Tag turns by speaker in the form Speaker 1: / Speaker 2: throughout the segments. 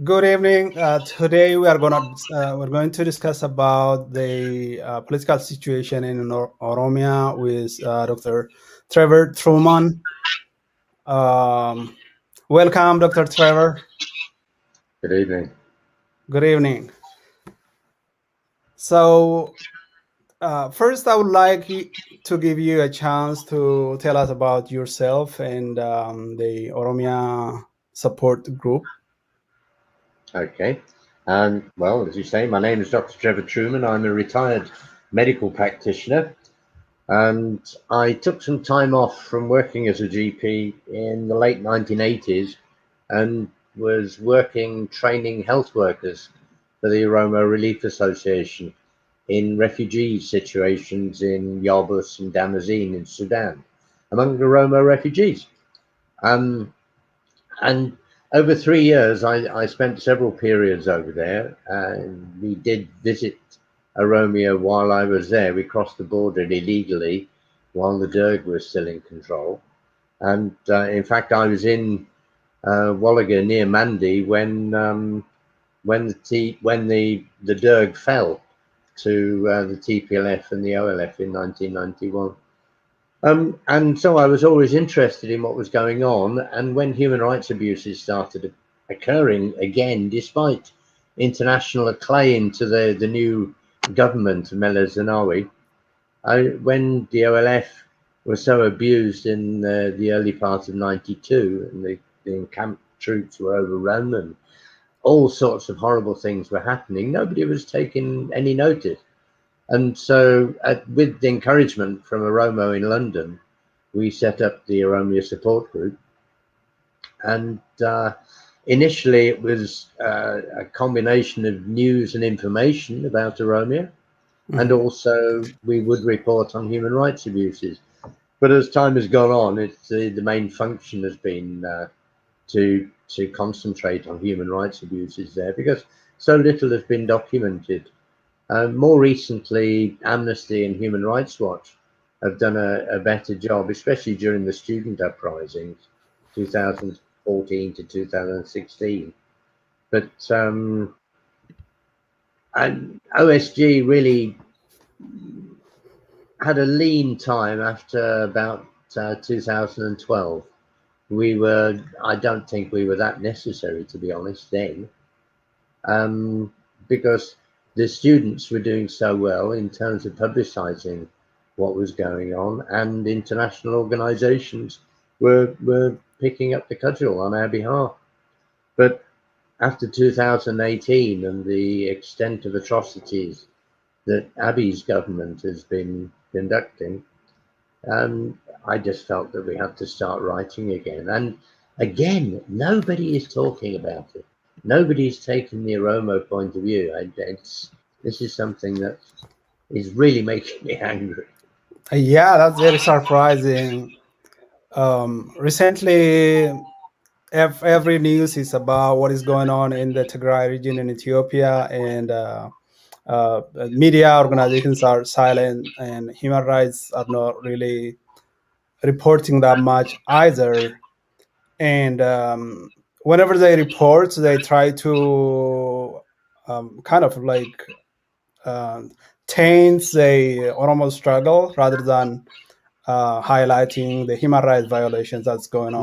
Speaker 1: Good evening. Today we're going to discuss about the political situation in Oromia with Dr. Trevor Truman. Um, Welcome, Dr. Trevor.
Speaker 2: Good evening.
Speaker 1: Good evening. So, first, I would like to give you a chance to tell us about yourself and the Oromia support group.
Speaker 2: Okay. Well, as you say, my name is Dr. Trevor Truman. I'm a retired medical practitioner, and I took some time off from working as a GP in the late 1980s and was working training health workers for the Oromo Relief Association in refugee situations in Yabus and Damazin in Sudan, among the Oromo refugees. Um, And over 3 years, I spent several periods over there, and we did visit Oromia while I was there. We crossed the border illegally while the Derg was still in control. And in fact, I was in Wallaga near Mandi when the Derg fell to the TPLF and the OLF in 1991. And so I was always interested in what was going on. And when human rights abuses started occurring again, despite international acclaim to the new government, Mela Zenawi, when the OLF was so abused in the early part of 92 and the encamped troops were overrun and all sorts of horrible things were happening, nobody was taking any notice. And so, with the encouragement from Oromo in London, we set up the Oromia support group. And initially, it was a combination of news and information about Oromia, and
Speaker 1: Mhm.
Speaker 2: also we would report on human rights abuses. But as time has gone on, it's the main function has been to concentrate on human rights abuses there because so little has been documented. More recently, Amnesty and Human Rights Watch have done a better job, especially during the student uprisings, 2014 to 2016. But and OSG really had a lean time after about 2012. I don't think we were that necessary, to be honest, then, um, because the students were doing so well in terms of publicizing what was going on, and international organizations were picking up the cudgel on our behalf. But after 2018 and the extent of atrocities that Abiy's government has been conducting, I just felt that we had to start writing again. And again, nobody is talking about it. Nobody's taking the Oromo point of view. This is something that is really making me angry.
Speaker 1: Yeah, that's very surprising. Recently, every news is about what is going on in the Tigray region in Ethiopia, and media organizations are silent, and human rights are not really reporting that much either. And whenever they report, they try to kind of like uh, taint the Oromo struggle rather than highlighting the human rights violations that's going
Speaker 2: Mm.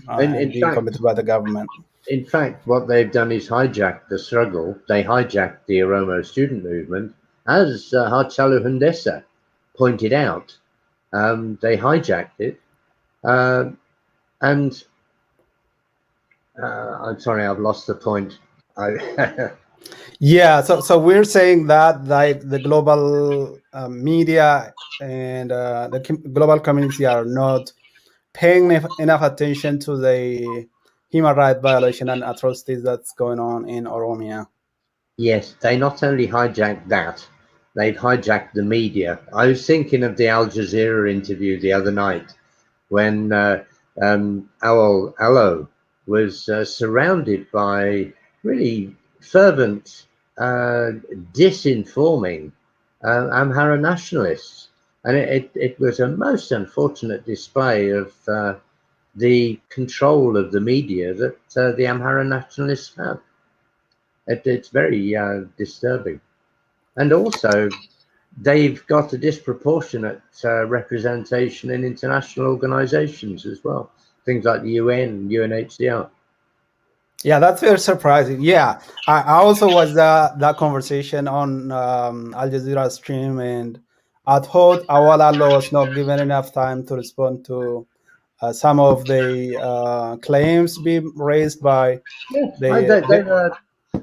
Speaker 1: on
Speaker 2: And
Speaker 1: and being committed by the government.
Speaker 2: in fact, what they've done is hijacked the struggle. They hijacked the Oromo student movement, as Harchalu Hundessa pointed out. They hijacked it, uh, and I'm sorry, I've lost the point. I,
Speaker 1: Yeah, so we're saying that like the global media and the global community are not paying enough attention to the human rights violation and atrocities that's going on in Oromia.
Speaker 2: Yes, they not only hijacked that, they've hijacked the media. I was thinking of the Al Jazeera interview the other night when Awal Allo was surrounded by really fervent, disinforming Amhara nationalists. And it was a most unfortunate display of the control of the media that the Amhara nationalists have. It's very disturbing. And also, they've got a disproportionate representation in international organizations as well. Things like the UN, UNHCR.
Speaker 1: Yeah, that's very surprising. Yeah, I also watched that conversation on Al Jazeera stream, and I thought Wallo was not given enough time to respond to some of the claims being raised by
Speaker 2: Yes,
Speaker 1: the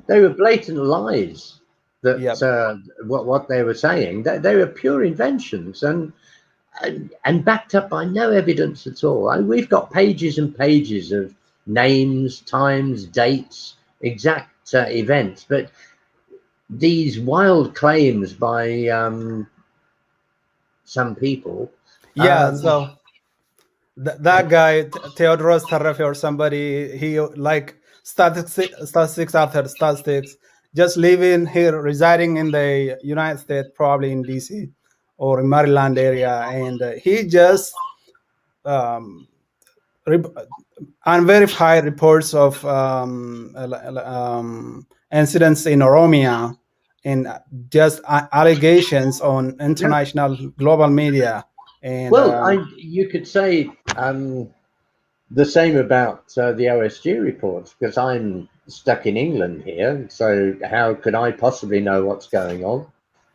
Speaker 2: they were blatant lies
Speaker 1: yeah.
Speaker 2: that what they were saying. They were pure inventions and backed up by no evidence at all. We've got pages and pages of names, times, dates, exact events, but these wild claims by some people.
Speaker 1: Yeah, so that guy Theodoros Tarrafi or somebody, he like statistics after statistics, just living here, residing in the United States, probably in DC or in Maryland area, and he just um, rep- unverified reports of incidents in Oromia and just allegations on
Speaker 2: Yeah.
Speaker 1: international global media and
Speaker 2: Well, you could say the same about the OSG reports, because I'm stuck in England here, so how could I possibly know what's going on?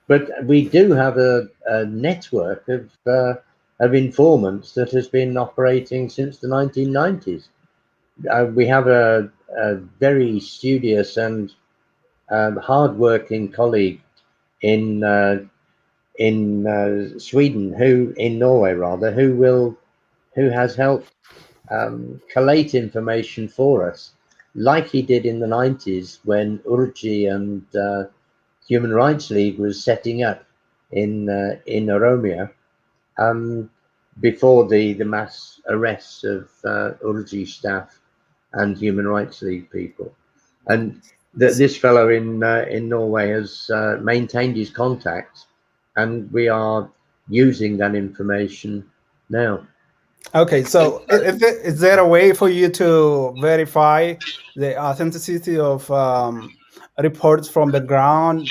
Speaker 2: But we do have a network of informants that has been operating since the 1990s. We have a very studious and hardworking colleague in Sweden, in Norway rather, who has helped collate information for us, like he did in the 90s when Urji and Human Rights League was setting up in Oromia, um, before the mass arrests of Urji staff and Human Rights League people. And this fellow in Norway has maintained his contacts, and we are using that information now.
Speaker 1: okay, so is there a way for you to verify the authenticity of reports from the ground?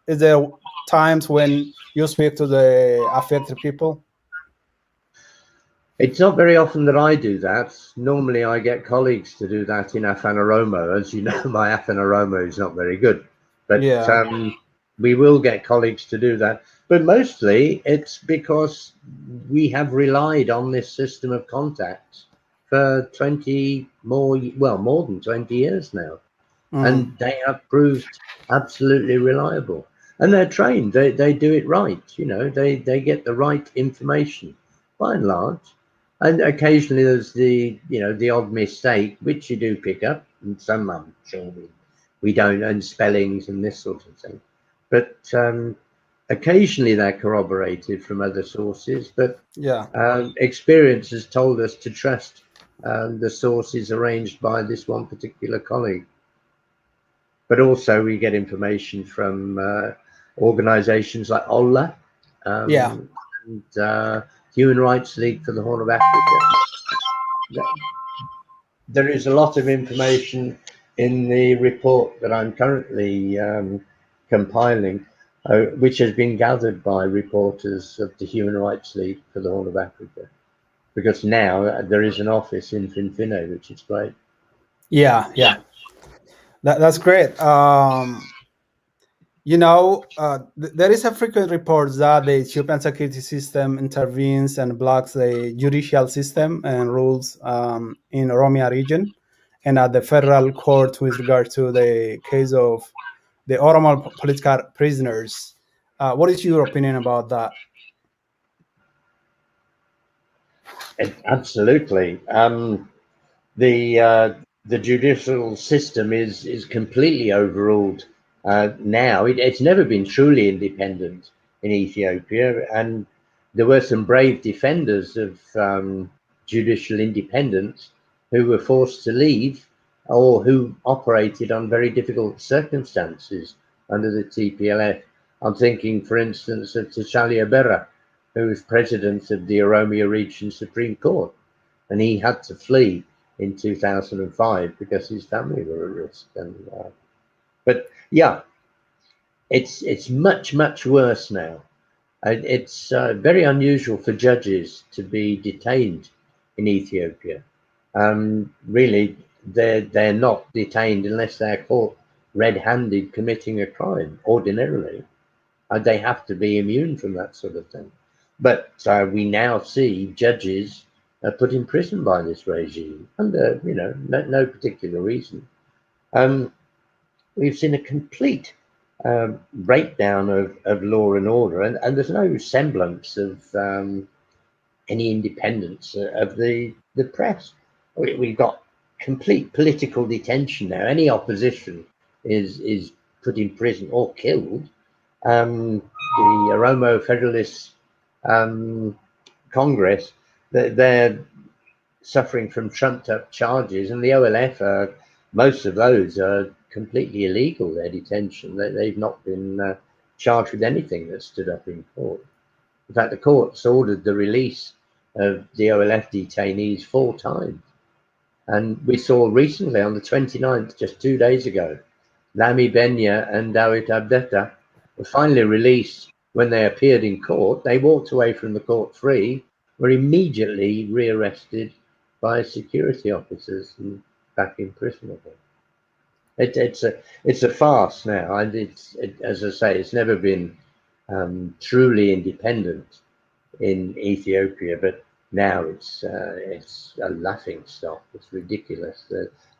Speaker 1: Is there times when you speak to the affected people?
Speaker 2: It's not very often that I do that. Normally, I get colleagues to do that in Afanaromo. As you know, my Afanaromo is not very good, but
Speaker 1: Yeah,
Speaker 2: we will get colleagues to do that. But mostly, it's because we have relied on this system of contacts for 20 more than 20 years now,
Speaker 1: mm,
Speaker 2: and they have proved absolutely reliable. And they're trained. They do it right. You know, they get the right information by and large. And occasionally there's the odd mistake, which you do pick up, and some I'm sure we don't, and spellings and this sort of thing. But occasionally they're corroborated from other sources. But
Speaker 1: yeah.
Speaker 2: experience has told us to trust the sources arranged by this one particular colleague. But also we get information from organizations like Allah,
Speaker 1: Yeah.
Speaker 2: and Human Rights League for the Horn of Africa. There is a lot of information in the report that I'm currently compiling, which has been gathered by reporters of the Human Rights League for the Horn of Africa, because now there is an office in Finfinne, which is great.
Speaker 1: Yeah, yeah. That's great. There is a frequent report that the Ethiopian security system intervenes and blocks the judicial system and rules in Oromia region and at the federal court with regard to the case of the Oromo political prisoners. What is your opinion about that?
Speaker 2: Absolutely. The the judicial system is completely overruled now. It's never been truly independent in Ethiopia, and there were some brave defenders of judicial independence who were forced to leave, or who operated on very difficult circumstances under the TPLF. I'm thinking, for instance, of Tashalia Berra, who was president of the Oromia Region Supreme Court, and he had to flee in 2005 because his family were at risk. And But yeah, it's much worse now. It's very unusual for judges to be detained in Ethiopia. Really, they're not detained unless they're caught red-handed committing a crime. Ordinarily, they have to be immune from that sort of thing. But we now see judges put in prison by this regime under, no particular reason. We've seen a complete breakdown of law and order, and there's no semblance of any independence of the press. We've got complete political detention now. Any opposition is put in prison or killed. The Oromo Federalist Congress, they're suffering from trumped up charges, and the OLF, most of those are completely illegal, their detention. They've not been charged with anything that stood up in court. In fact, the courts ordered the release of the OLF detainees 4 times. And we saw recently on the 29th, just 2 days ago, Lami Benya and Dawit Abdetta were finally released. When they appeared in court, they walked away from the court free, were immediately rearrested by security officers and back in prison again. It's a farce now, and as I say, it's never been truly independent in Ethiopia, but now it's a laughing stock. It's ridiculous.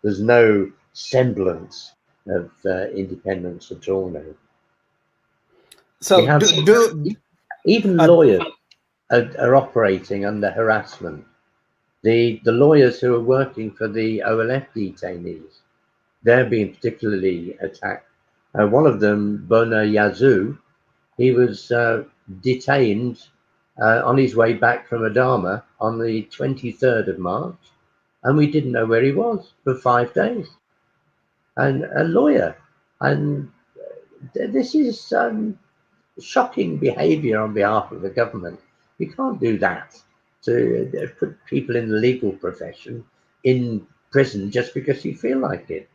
Speaker 2: There's no semblance of independence at all now. We
Speaker 1: So
Speaker 2: have even
Speaker 1: uh,
Speaker 2: lawyers are operating under harassment. The lawyers who are working for the OLF detainees, they're being particularly attacked. One of them, Bona Yazoo, he was detained on his way back from Adama on the 23rd of March, and we didn't know where he was for 5 days. And a lawyer, and this is shocking behaviour on behalf of the government. You can't do that to put people in the legal profession in prison just because you feel like it.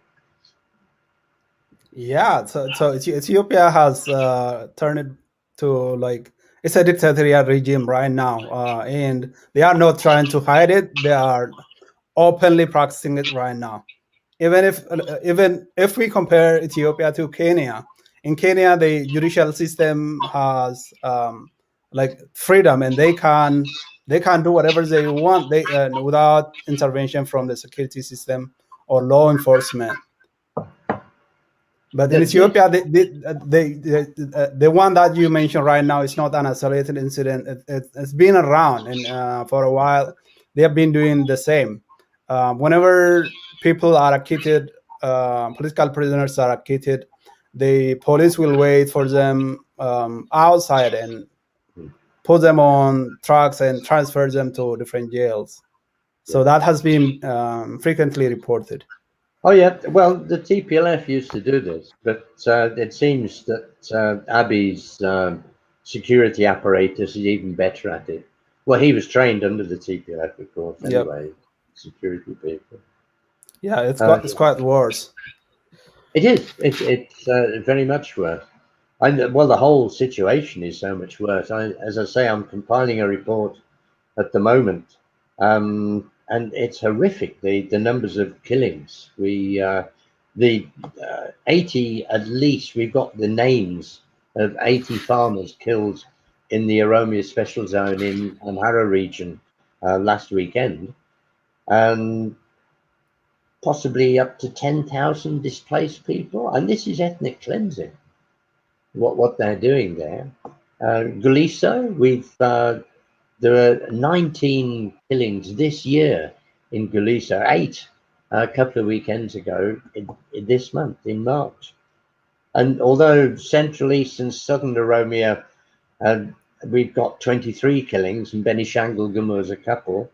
Speaker 1: yeah, so Ethiopia has turned it to like it's a dictatorial regime right now, and they are not trying to hide it. They are openly practicing it right now. Even if we compare Ethiopia to Kenya, in Kenya the judicial system has like freedom, and they can do whatever they want they without intervention from the security system or law enforcement. But in
Speaker 2: This,
Speaker 1: Ethiopia, the one that you mentioned right now is not an isolated incident. It's been around, and for a while, they have been doing the same. Whenever people are acquitted, political prisoners are acquitted, the police will wait for them outside and put them on trucks and transfer them to different jails. So that has been frequently reported.
Speaker 2: oh yeah, well, the TPLF used to do this, but it seems that Abiy's security apparatus is even better at it. Well, he was trained under the TPLF, of course,
Speaker 1: Yep.
Speaker 2: anyway, security people.
Speaker 1: Yeah,
Speaker 2: Uh,
Speaker 1: it's quite worse.
Speaker 2: it is. It's very much worse. Well, the whole situation is so much worse. As I say, I'm compiling a report at the moment, and it's horrific. The numbers of killings. The 80 at least. We've got the names of 80 farmers killed in the Oromia Special Zone in Amhara region last weekend, and possibly up to 10,000 displaced people. And this is ethnic cleansing. What they're doing there. Guliso, there are 19 killings this year in Guliso, 8 a couple of weekends ago in this month, in March. And although Central, East and Southern Oromia, we've got 23 killings, and Benishangul Gumuz a couple,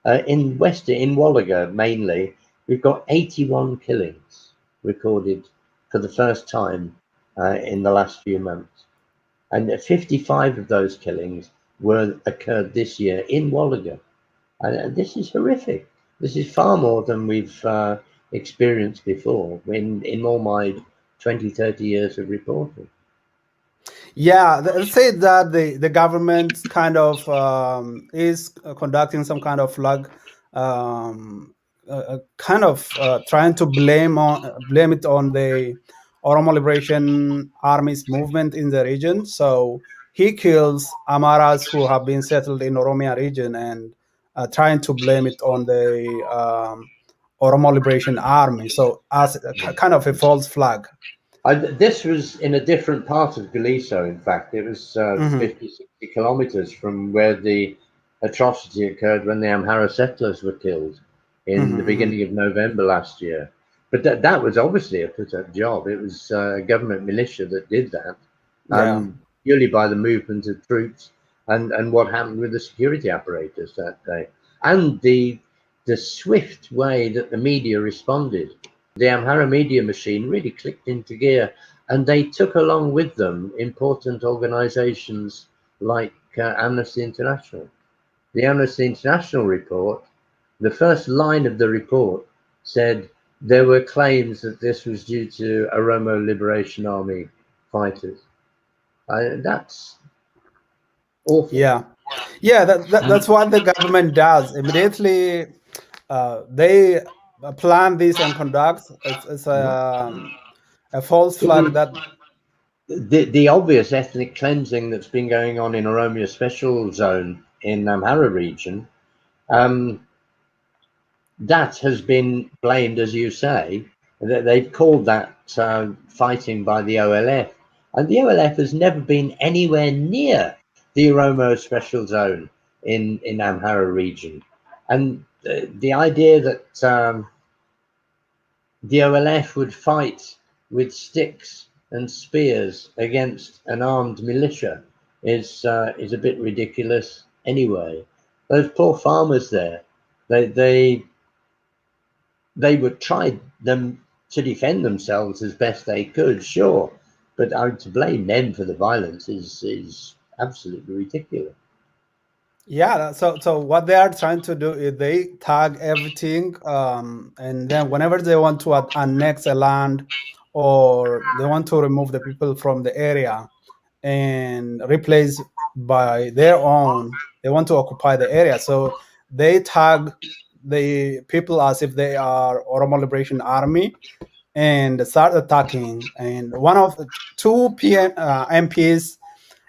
Speaker 2: in Wallaga mainly, we've got 81 killings recorded for the first time in the last few months. And 55 of those killings occurred this year in Wallaga. And this is horrific. This is far more than we've experienced before. In all my 20, 30 years of reporting.
Speaker 1: Yeah, let's say that the government kind of is conducting some kind of flag, kind of trying to blame it on the Oromo Liberation Army's movement in the region. So he kills Amharas who have been settled in Oromia region and trying to blame it on the Oromo Liberation Army. So as kind of a false flag.
Speaker 2: This was in a different part of Galicia, in fact. It was
Speaker 1: Hmm.
Speaker 2: 50, 60 kilometers from where the atrocity occurred when the Amhara settlers were killed in the
Speaker 1: Hmm.
Speaker 2: beginning of November last year. But that was obviously a put-up job. It was a government militia that did that,
Speaker 1: Yeah.
Speaker 2: purely by the movement of troops and what happened with the security apparatus that day. And the swift way that the media responded. The Amhara media machine really clicked into gear, and they took along with them important organizations like Amnesty International. The Amnesty International report, the first line of the report said there were claims that this was due to Oromo Liberation Army fighters. That's awful.
Speaker 1: Yeah, yeah. That's
Speaker 2: And
Speaker 1: what the government does immediately. They plan this and conduct. It's a false flag that.
Speaker 2: the obvious ethnic cleansing that's been going on in Oromia Special Zone in Amhara region, um, that has been blamed, as you say, that they've called that fighting by the OLF. And the OLF has never been anywhere near the Oromo Special Zone in Amhara region. And the idea that the OLF would fight with sticks and spears against an armed militia is a bit ridiculous anyway. Those poor farmers there, they they would try them to defend themselves as best they could, sure, but to blame them for the violence is absolutely ridiculous.
Speaker 1: Yeah. So what they are trying to do is they tag everything, and then whenever they want to annex a land or they want to remove the people from the area and replace by their own, they want to occupy the area. So they tag the people as if they are Oromo Liberation Army and start attacking. And one of the two MPs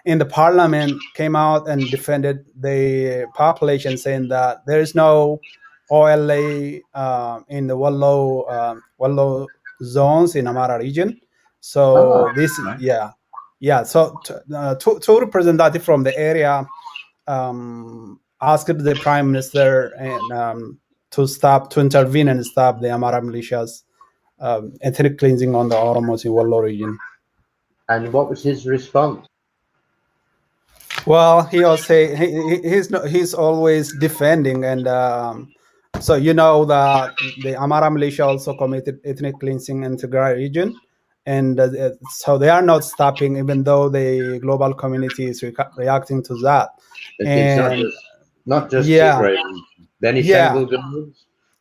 Speaker 1: in the parliament came out and defended the population, saying that there is no OLA in the Wallo zones in Amhara region.
Speaker 2: Ah,
Speaker 1: So this,
Speaker 2: right.
Speaker 1: yeah, yeah. So two representatives from the area asked the prime minister and to intervene and stop the Amhara militias ethnic cleansing on the Oromos in Wallo region.
Speaker 2: And what was his response?
Speaker 1: Well, he also he's always defending, and so you know that the Amhara militia also committed ethnic cleansing in Tigray region, and so they are not stopping, even though the global community is reacting to that.
Speaker 2: It's
Speaker 1: And
Speaker 2: not just
Speaker 1: yeah,
Speaker 2: Tigray.
Speaker 1: yeah,
Speaker 2: Benishangul Gumuz,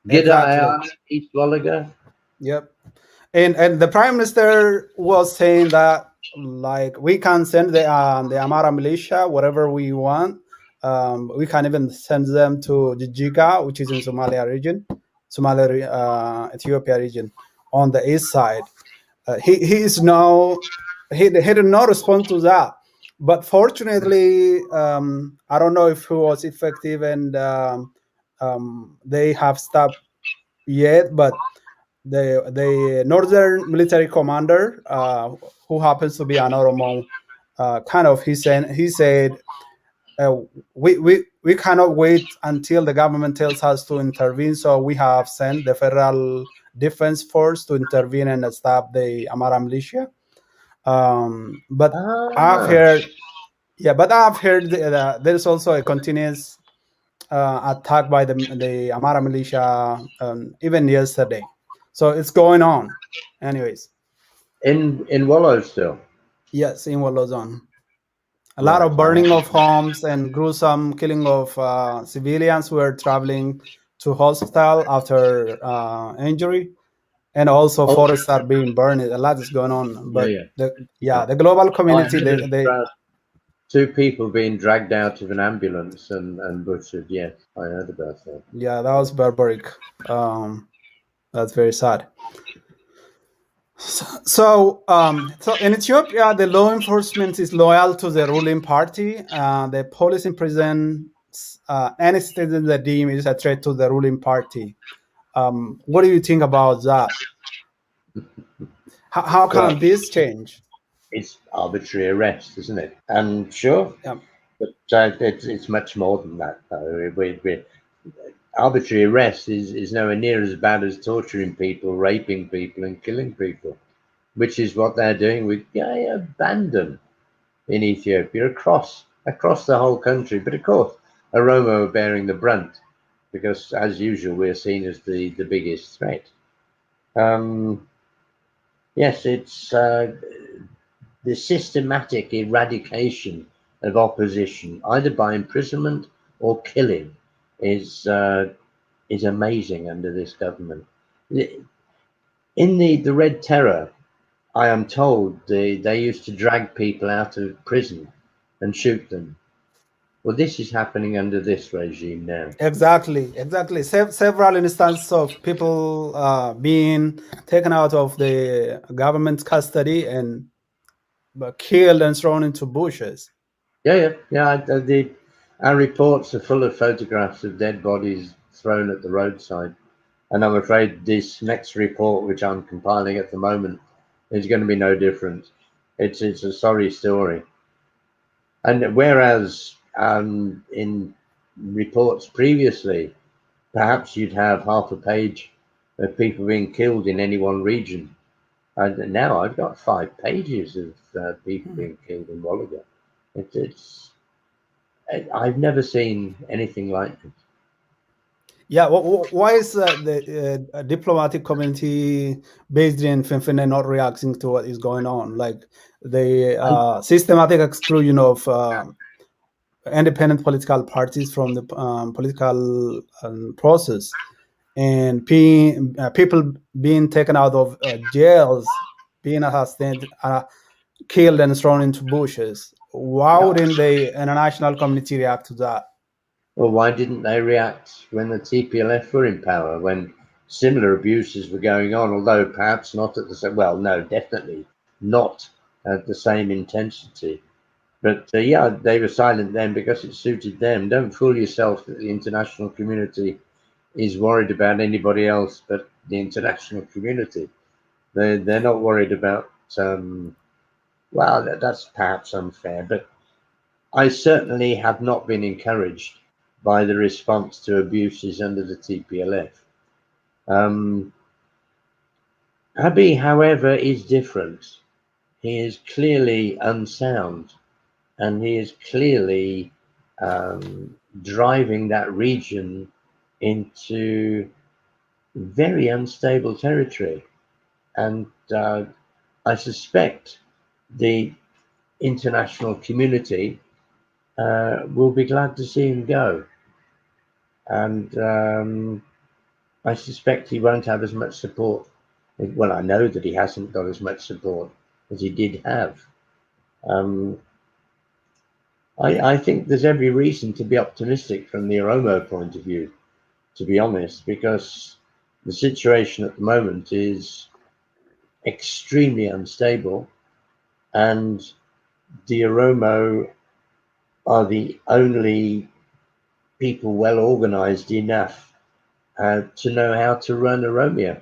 Speaker 2: Gida
Speaker 1: exactly.
Speaker 2: Ayana, East Wallaga.
Speaker 1: Yep. And the prime minister was saying that like we can send the Amhara militia whatever we want. We can even send them to Jijiga, which is in Somalia, Ethiopia region, on the east side. He is no he did not respond to that. But fortunately, I don't know if he was effective and they have stopped yet, but the northern military commander, who happens to be an Oromo, kind of he said uh, we cannot wait until the government tells us to intervene. So we have sent the federal defense force to intervene and stop the Amhara militia. But I've
Speaker 2: Ah,
Speaker 1: heard, yeah, but I've heard there's also a continuous attack by the Amhara militia even yesterday. So it's going on. Anyways,
Speaker 2: in Wallo still.
Speaker 1: yes, in Wallo zone. A lot
Speaker 2: Right.
Speaker 1: of burning of homes and gruesome killing of civilians who were traveling to hospital after injury. and also
Speaker 2: Oh,
Speaker 1: forests are being burned. A lot is going on, but
Speaker 2: yeah.
Speaker 1: the global
Speaker 2: I
Speaker 1: community,
Speaker 2: heard
Speaker 1: they
Speaker 2: of two people being dragged out of an ambulance and butchered. Yes, I heard about that.
Speaker 1: yeah, that was barbaric. That's very sad. So in Ethiopia, the law enforcement is loyal to the ruling party. The police imprison any citizen that deem is a threat to the ruling party. What do you think about that? How
Speaker 2: Well,
Speaker 1: can this change?
Speaker 2: it's arbitrary arrest, isn't it? And sure,
Speaker 1: Yeah,
Speaker 2: but it's much more than that. Though. Arbitrary arrest is nowhere near as bad as torturing people, raping people, and killing people, which is what they're doing with abandon in Ethiopia across the whole country. But of course, Oromo are bearing the brunt because, as usual, we're seen as the biggest threat. Yes, it's the systematic eradication of opposition, either by imprisonment or killing, is amazing under this government. In the Red Terror, I am told they used to drag people out of prison and shoot them. Well, this is happening under this regime now.
Speaker 1: exactly. Several instances of people being taken out of the government custody and killed and thrown into bushes.
Speaker 2: Our reports are full of photographs of dead bodies thrown at the roadside. And I'm afraid this next report, which I'm compiling at the moment, is going to be no different. It's a sorry story. And whereas in reports previously, perhaps you'd have half a page of people being killed in any one region, and now I've got 5 pages of people being killed in Wallaga. It's I've never seen anything like it.
Speaker 1: Yeah, why is the diplomatic community based in Finfinne not reacting to what is going on? Like the systematic exclusion of independent political parties from the political process, and people being taken out of jails, being assassinated, killed, and thrown into bushes. Why wouldn't the international community react to that?
Speaker 2: Well, why didn't they react when the TPLF were in power, when similar abuses were going on, although perhaps not at the same, well, no, definitely not at the same intensity. But yeah, they were silent then because it suited them. Don't fool yourself that the international community is worried about anybody else but the international community. They're not worried about, well, that's perhaps unfair, but I certainly have not been encouraged by the response to abuses under the TPLF. Abiy, however, is different. He is clearly unsound, and he is clearly driving that region into very unstable territory. And I suspect the international community will be glad to see him go. And I suspect he won't have as much support. Well, I know that he hasn't got as much support as he did have. I think there's every reason to be optimistic from the Oromo point of view, to be honest, because the situation at the moment is extremely unstable, and the Oromo are the only people well organized enough to know how to run Oromia.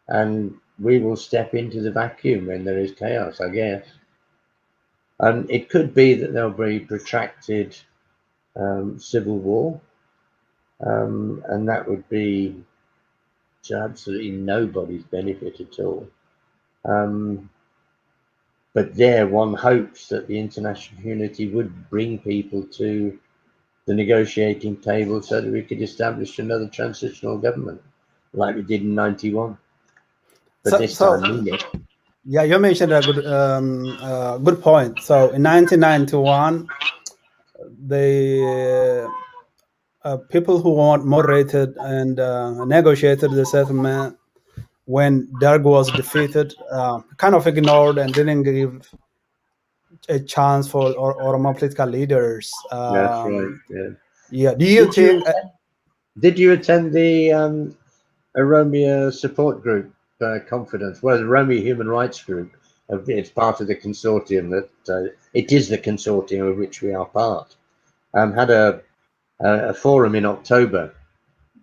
Speaker 2: And we will step into the vacuum when there is chaos, I guess. And it could be that there'll be protracted civil war, and that would be to absolutely nobody's benefit at all. But there, one hopes that the international community would bring people to the negotiating table so that we could establish another transitional government like we did in 91. But this time, mean it.
Speaker 1: Yeah, you mentioned a good point. So in 1991, the people who want moderated and negotiated the settlement when Derg was defeated, kind of ignored and didn't give a chance for Oromo political leaders.
Speaker 2: That's right. Yeah.
Speaker 1: Yeah. Do you
Speaker 2: Did you
Speaker 1: think?
Speaker 2: attend, did you attend the Oromia support group conference? Well, the Oromia Human Rights Group. It's part of the consortium that it is the consortium of which we are part. Had a forum in October at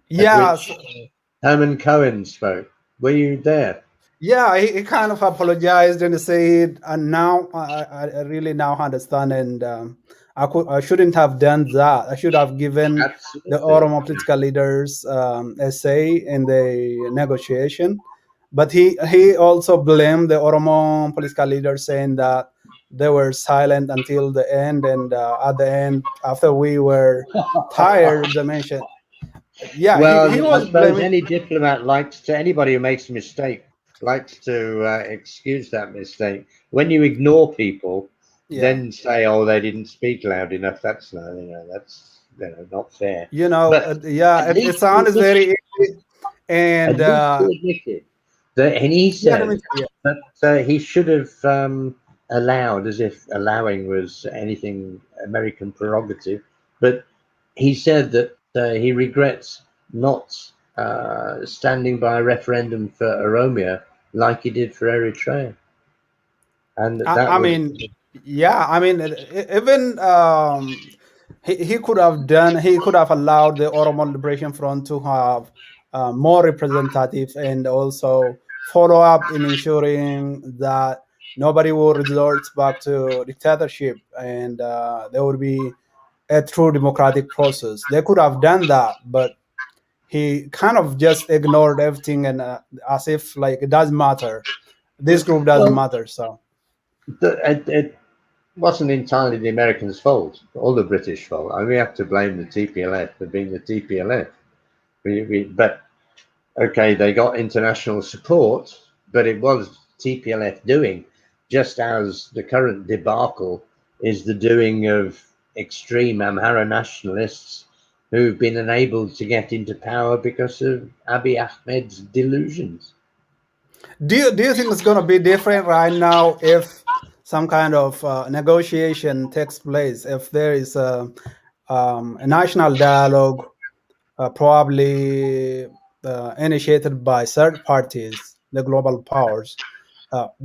Speaker 1: Yes.
Speaker 2: which Herman Cohen spoke. Were you there?
Speaker 1: Yeah, he kind of apologized and said, and now I really now understand, and I shouldn't have done that. I should have given the
Speaker 2: Absolutely.
Speaker 1: Oromo political leaders a say in the negotiation. But he also blamed the Oromo political leaders, saying that they were silent until the end, and at the end, after we were tired, they mentioned, yeah, he
Speaker 2: Well, I
Speaker 1: was
Speaker 2: suppose
Speaker 1: blaming,
Speaker 2: any diplomat likes to, anybody who makes a mistake likes to excuse that mistake. When you ignore people,
Speaker 1: yeah.
Speaker 2: then say, "Oh, they didn't speak loud enough." That's no, that's not fair. But
Speaker 1: Yeah,
Speaker 2: at
Speaker 1: it
Speaker 2: least he
Speaker 1: sounds
Speaker 2: admitted,
Speaker 1: very easy.
Speaker 2: at
Speaker 1: And
Speaker 2: least he admitted that, and he
Speaker 1: yeah, let me
Speaker 2: said
Speaker 1: say, yeah.
Speaker 2: that he should have allowed, as if allowing was anything American prerogative, but he said that he regrets not standing by a referendum for Oromia like he did for Eritrea, and that
Speaker 1: I
Speaker 2: would.
Speaker 1: mean, yeah, I mean, even he could have done, he could have allowed the Oromo Liberation Front to have more representatives and also follow up in ensuring that nobody will resort back to dictatorship and there would be a true democratic process. They could have done that, but he kind of just ignored everything and as if like it doesn't matter. This group doesn't
Speaker 2: Well,
Speaker 1: matter. So
Speaker 2: it wasn't entirely the Americans' fault or the British fault. I mean, we have to blame the TPLF for being the TPLF. But okay, they got international support, but it was TPLF doing, just as the current debacle is the doing of extreme Amhara nationalists who've been enabled to get into power because of Abiy Ahmed's delusions.
Speaker 1: do you think it's going to be different right now if some kind of negotiation takes place? If there is a national dialogue, probably initiated by third parties, the global powers.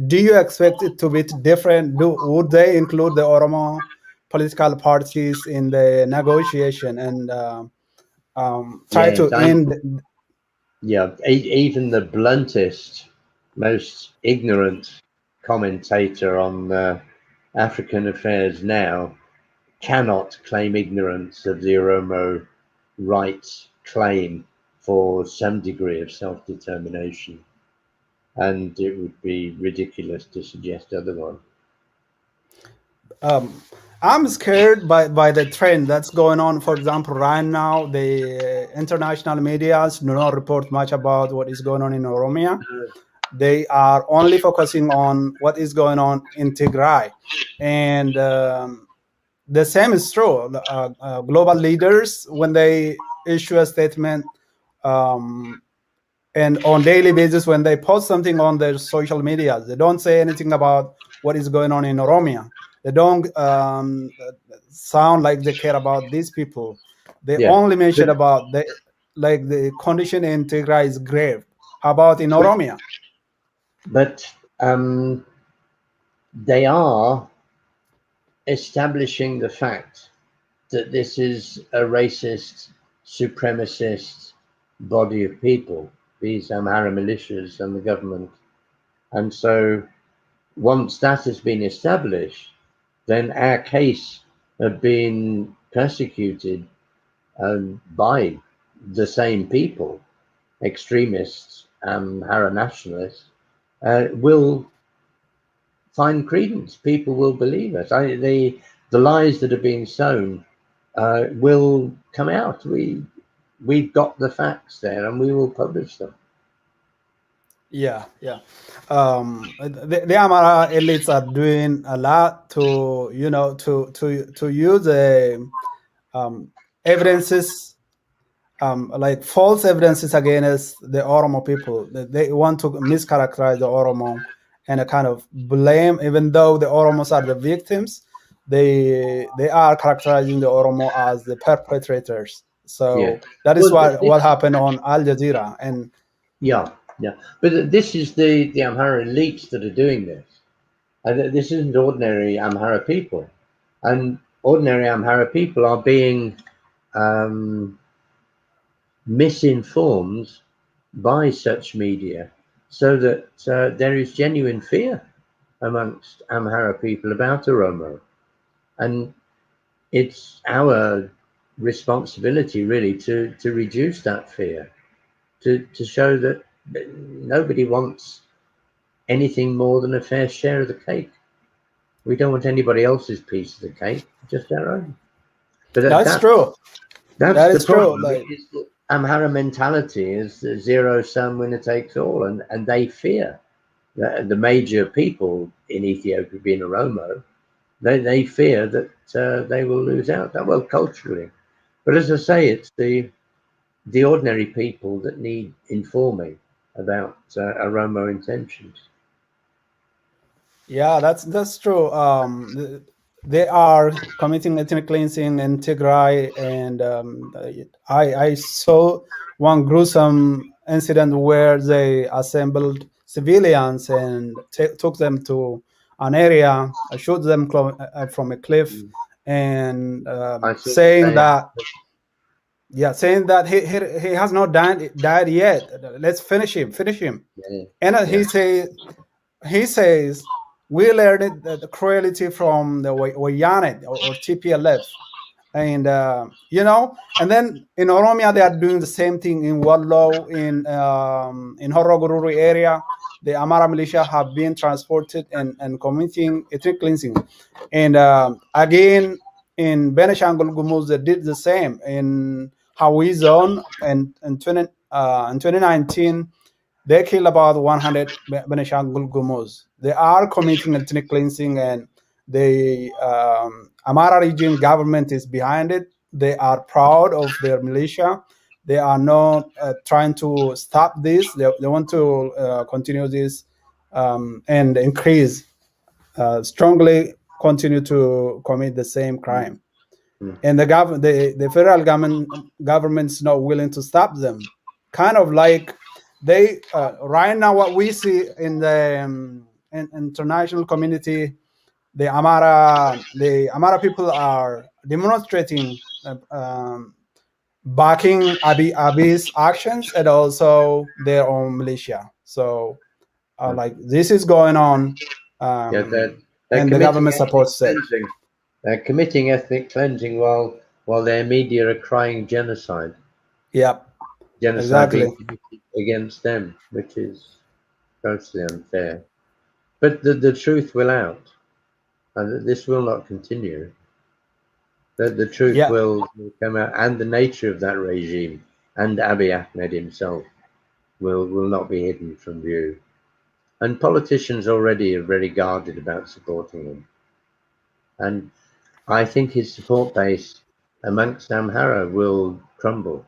Speaker 1: Do you expect it to be different? Would they include the Oromo political parties in the negotiation and try
Speaker 2: Yes,
Speaker 1: to end?
Speaker 2: yeah, even the bluntest, most ignorant commentator on African affairs now cannot claim ignorance of the Oromo rights claim for some degree of self-determination, and it would be ridiculous to suggest otherwise.
Speaker 1: Um, I'm scared by the trend that's going on. For example, right now, the international medias do not report much about what is going on in Oromia. They are only focusing on what is going on in Tigray. And the same is true. Global leaders, when they issue a statement, um, and on daily basis, when they post something on their social media, they don't say anything about what is going on in Oromia. They don't sound like they care about these people. They
Speaker 2: Yeah,
Speaker 1: only
Speaker 2: but
Speaker 1: mention about the condition in Tigray is grave. How about in
Speaker 2: but,
Speaker 1: Oromia?
Speaker 2: but they are establishing the fact that this is a racist, supremacist body of people, these Amhara militias and the government. And so once that has been established, then our case of being persecuted by the same people, extremists, Amhara nationalists, will find credence. People will believe us. The lies that are being sown will come out. We've got the facts there, and we will publish them.
Speaker 1: Yeah, yeah. The Amara elites are doing a lot to to use the um, evidences like false evidences against the Oromo people. They want to mischaracterize the Oromo and a kind of blame, even though the Oromos are the victims, they are characterizing the Oromo as the perpetrators.
Speaker 2: Yeah.
Speaker 1: So that is
Speaker 2: Well,
Speaker 1: what happened on Al Jazeera. And
Speaker 2: yeah, yeah. But this is the Amhara elites that are doing this. And this isn't ordinary Amhara people. And ordinary Amhara people are being um, misinformed by such media, so that there is genuine fear amongst Amhara people about Oromo. And it's our responsibility really to reduce that fear, to show that nobody wants anything more than a fair share of the cake. We don't want anybody else's piece of the cake, just our own. But
Speaker 1: that's true.
Speaker 2: that's
Speaker 1: That
Speaker 2: the
Speaker 1: is true.
Speaker 2: problem.
Speaker 1: Like,
Speaker 2: Is that Amhara mentality is the zero sum winner takes all, and they fear the major people in Ethiopia being Oromo. They fear that they will lose out. Well, culturally, but as I say, it's the ordinary people that need informing about Oromo intentions.
Speaker 1: yeah, that's true. They are committing ethnic cleansing in Tigray, and I saw one gruesome incident where they assembled civilians and took them to an area, shot them from a cliff,
Speaker 2: Mm.
Speaker 1: and
Speaker 2: I saw the
Speaker 1: saying
Speaker 2: same.
Speaker 1: that, yeah, saying that he has not died yet. Let's finish him.
Speaker 2: Yeah,
Speaker 1: And
Speaker 2: yeah.
Speaker 1: he says, we learned the cruelty from the Wayane or TPLF. And, and then in Oromia, they are doing the same thing in Wallo, in Horogururi area. The Amhara militia have been transported and committing ethnic cleansing. And again, in Benishangul Gumuz, they did the same. In Hawi zone in 2019, they killed about 100 Benishangul Gumuz. They are committing ethnic cleansing, and the Amhara region government is behind it. They are proud of their militia. They are not trying to stop this. They want to continue this and increase, strongly continue to commit the same
Speaker 2: Mm,
Speaker 1: crime.
Speaker 2: mm,
Speaker 1: And the federal government's not willing to stop them. Kind of like they right now, what we see in the international community, the Amhara people are demonstrating, backing Abi's actions and also their own militia. So
Speaker 2: mm.
Speaker 1: like this is going on,
Speaker 2: Yeah, they're
Speaker 1: and the
Speaker 2: committing
Speaker 1: government
Speaker 2: ethnic
Speaker 1: supports it.
Speaker 2: cleansing. They're committing ethnic cleansing while their media are crying genocide.
Speaker 1: Yep,
Speaker 2: Genocide being
Speaker 1: exactly.
Speaker 2: committed against them, which is grossly unfair. But the truth will out, and this will not continue. The truth
Speaker 1: Yeah,
Speaker 2: will come out, and the nature of that regime and Abiy Ahmed himself will not be hidden from view. And politicians already are very guarded about supporting him. And I think his support base amongst Amhara will crumble,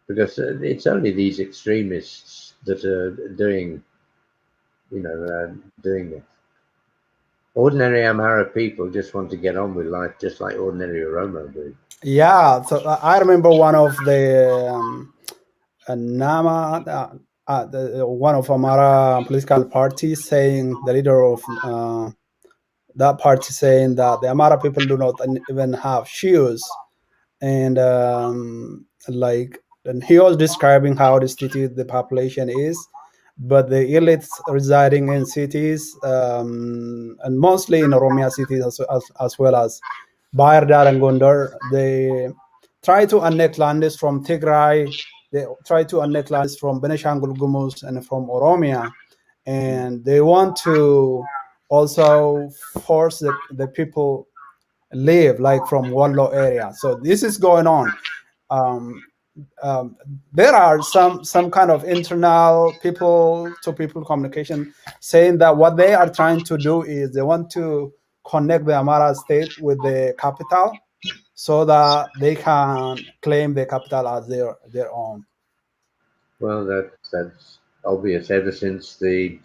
Speaker 2: because it's only these extremists that are doing this. Ordinary Amhara people just want to get on with life, just like ordinary Oromo do.
Speaker 1: yeah. So I remember one of the Nama, one of Amara political parties saying, the leader of that party saying that the Amara people do not even have shoes, and like, and he was describing how destitute the population is, but the elites residing in cities, and mostly in Oromia cities as well as Bahir Dar and Gondar, they try to annex lands from Tigray, they try to annex lands from Benishangul Gumuz and from Oromia, and they want to also force the people live like from Wallo area. So this is going on. Um, there are some kind of internal people to people communication saying that what they are trying to do is they want to connect the Amara state with the capital. so that they can claim the capital as their own.
Speaker 2: Well, that's obvious ever since the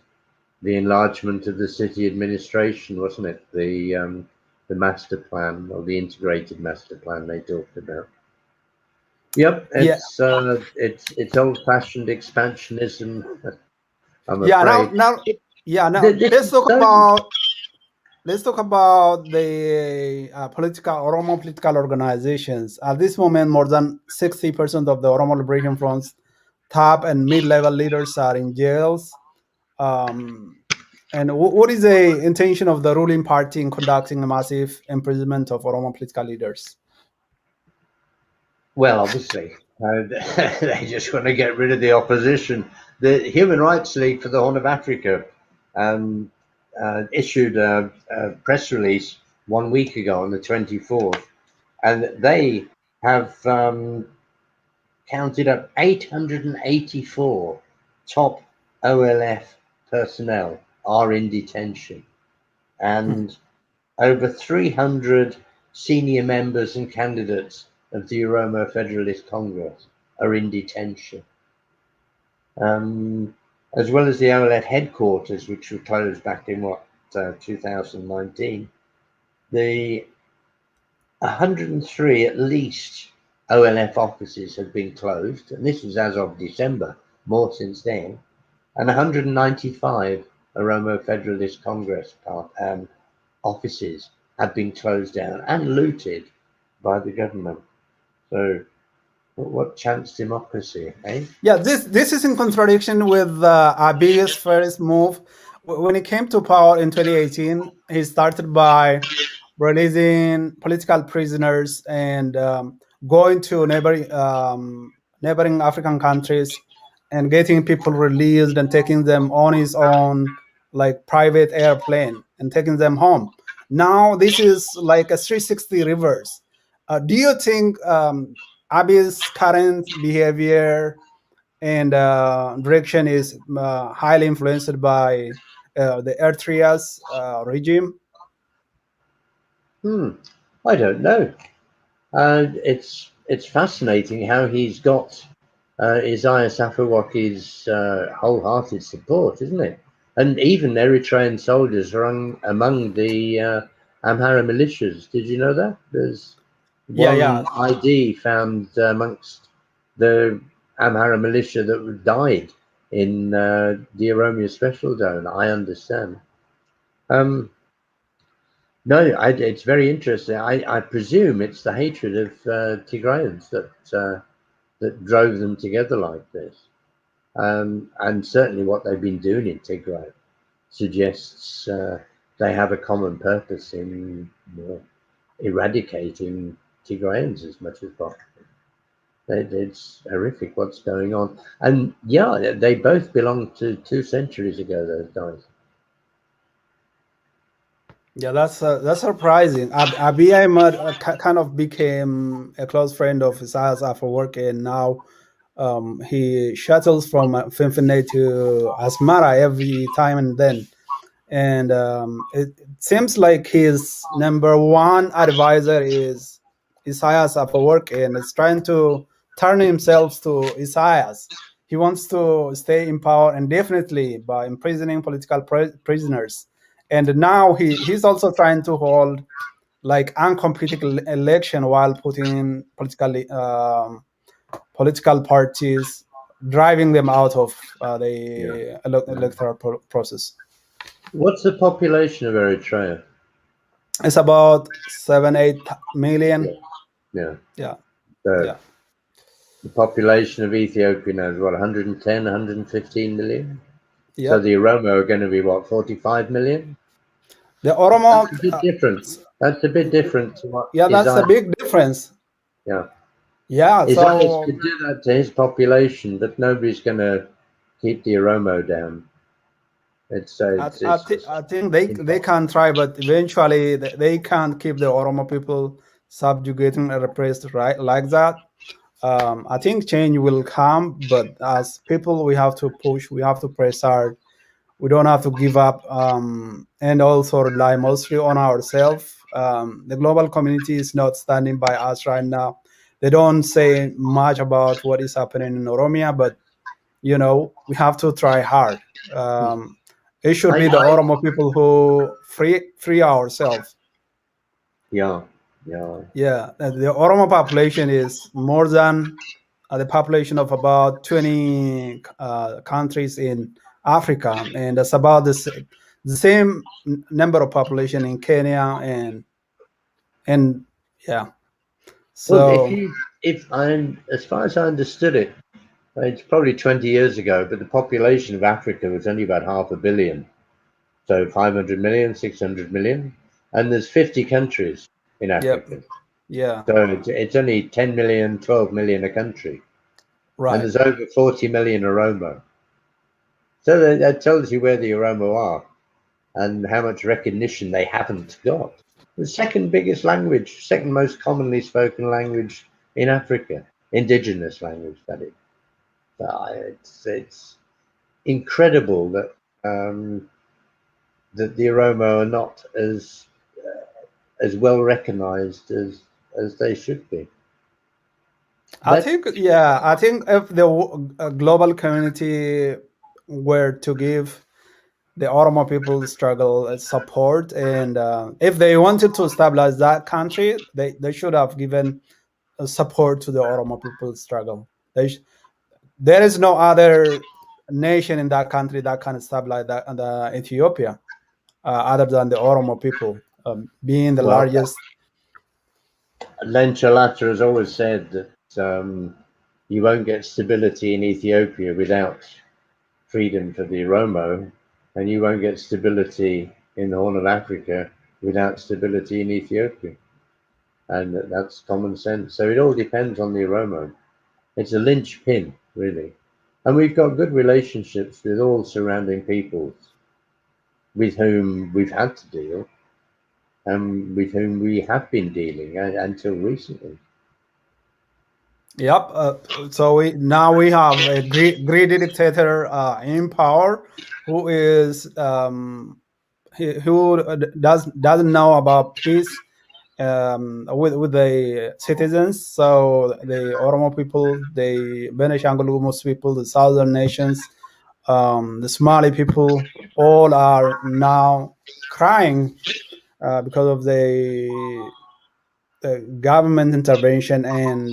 Speaker 2: enlargement of the city administration, wasn't it? The master plan, or the integrated master plan they talked about. Yep,
Speaker 1: Yeah,
Speaker 2: it's old-fashioned expansionism, I'm
Speaker 1: yeah.
Speaker 2: afraid.
Speaker 1: Now
Speaker 2: This is so.
Speaker 1: let's talk about the political Oromo political organizations. At this moment, more than 60% of the Oromo Liberation Front's top and mid-level leaders are in jails. And what is the intention of the ruling party in conducting a massive imprisonment of Oromo political leaders?
Speaker 2: Well, obviously, they just want to get rid of the opposition. The Human Rights League for the Horn of Africa um, issued a press release 1 week ago on the 24th, and they have counted up 884 top OLF personnel are in detention, and over 300 senior members and candidates of the Oromo Federalist Congress are in detention, as well as the OLF headquarters, which were closed back in 2019. The 103 at least OLF offices have been closed, and this was as of December, more since then, and 195 Oromo Federalist Congress offices have been closed down and looted by the government. So, what chance democracy, eh?
Speaker 1: Yeah, this is in contradiction with Abiy's first move. When he came to power in 2018, he started by releasing political prisoners and going to neighboring African countries and getting people released and taking them on his own like private airplane and taking them home. Now this is like a 360 reverse. Do you think Abiy's current behavior and direction is highly influenced by the Eritrea's regime?
Speaker 2: I don't know. It's fascinating how he's got Isaias Afewerki's wholehearted support, isn't it? And even Eritrean soldiers are among the Amhara militias. Did you know that? There's
Speaker 1: Yeah,
Speaker 2: one
Speaker 1: yeah,
Speaker 2: ID found amongst the Amhara militia that died in the Oromia Special Zone, I understand. Um, no, it's very interesting. I presume it's the hatred of Tigrayans that drove them together like this. And certainly what they've been doing in Tigray suggests they have a common purpose in eradicating Tigrayans as much as possible. It's horrific what's going on. And yeah, they both belong to 2 centuries ago, those guys.
Speaker 1: yeah. That's surprising. Abiy Ahmed kind of became a close friend of Isaias Afewerki, and now he shuttles from Finfinne to Asmara every time and then. And it seems like his number one advisor is Isaias Afewerki, and is trying to turn himself to Isaias. He wants to stay in power indefinitely by imprisoning political prisoners. And now he's also trying to hold like uncompetitive election while putting political parties, driving them out of
Speaker 2: Yeah.
Speaker 1: the electoral process.
Speaker 2: What's the population of Eritrea?
Speaker 1: It's about 7-8 million.
Speaker 2: Yeah. Yeah.
Speaker 1: Yeah,
Speaker 2: So
Speaker 1: yeah,
Speaker 2: the population of Ethiopia now is what, 110, 115 million? So
Speaker 1: yep.
Speaker 2: the Oromo are going to be what, 45 million?
Speaker 1: The
Speaker 2: That's
Speaker 1: Oromo,
Speaker 2: a bit different. That's a bit different to what
Speaker 1: yeah, that's a
Speaker 2: Isaiah.
Speaker 1: big difference.
Speaker 2: Yeah.
Speaker 1: Yeah,
Speaker 2: Isaiah
Speaker 1: so
Speaker 2: could do that to his population, but nobody's going to keep the Oromo down. It's just
Speaker 1: I think they
Speaker 2: impossible.
Speaker 1: can try, but eventually they can't keep the Oromo people subjugating and repressed right like that. I think change will come, but as people, we have to push, we have to press hard. We don't have to give up, and also rely mostly on ourselves. The global community is not standing by us right now. They don't say much about what is happening in Oromia, but we have to try hard. It should be the
Speaker 2: I
Speaker 1: Oromo people who free ourselves.
Speaker 2: yeah, yeah.
Speaker 1: Yeah, the Oromo population is more than the population of about 20 countries in Africa, and that's about the same number of population in Kenya and yeah.
Speaker 2: Well,
Speaker 1: So
Speaker 2: if I'm as far as I understood it, it's probably 20 years ago, but the population of Africa was only about 500 million. So 500 million, 600 million, and there's 50 countries in
Speaker 1: yep,
Speaker 2: Africa.
Speaker 1: yeah,
Speaker 2: So it's only 10 million, 12 million a country, and
Speaker 1: right.
Speaker 2: there's over 40 million Oromo. So that tells you where the Oromo are and how much recognition they haven't got. The second biggest language, second most commonly spoken language in Africa, indigenous language, that is. It's incredible that the Oromo are not as well recognized as they should be. But
Speaker 1: I think if the global community were to give the Oromo people struggle support, and if they wanted to stabilize that country, they should have given support to the Oromo people struggle. There is no other nation in that country that can stabilize that the Ethiopia other than the Oromo people being the
Speaker 2: well,
Speaker 1: largest.
Speaker 2: Len Chalata has always said that you won't get stability in Ethiopia without freedom for the Oromo, and you won't get stability in the Horn of Africa without stability in Ethiopia. And that's common sense. So it all depends on the Oromo. It's a linchpin, really. And we've got good relationships with all surrounding peoples with whom we've had to deal and with whom we have been dealing until recently.
Speaker 1: Yep. So we have a greedy dictator in power who is who doesn't know about peace with the citizens. So the Oromo people, the Benishangul Gumuz people, the southern nations, the Somali people, all are now crying because of the government intervention, and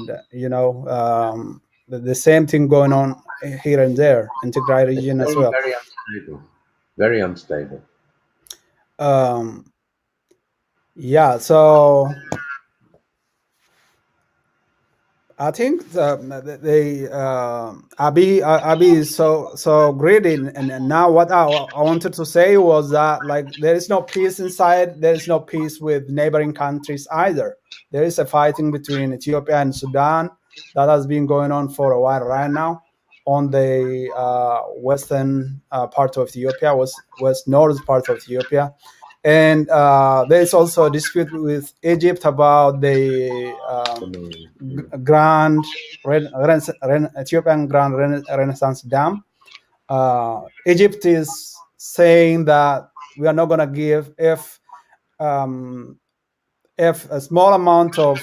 Speaker 1: the same thing going on here and there in Tigray
Speaker 2: It's
Speaker 1: region as
Speaker 2: very,
Speaker 1: well.
Speaker 2: very unstable. Very unstable.
Speaker 1: Um, yeah, so I think Abi is so greedy, and now what I wanted to say was that like there is no peace inside. There is no peace with neighboring countries either. There is a fighting between Ethiopia and Sudan that has been going on for a while right now on the western part of Ethiopia, west north part of Ethiopia, and there is also a dispute with Egypt about the Grand Ethiopian Grand Renaissance Dam. Egypt is saying that we are not going to give um, if a small amount of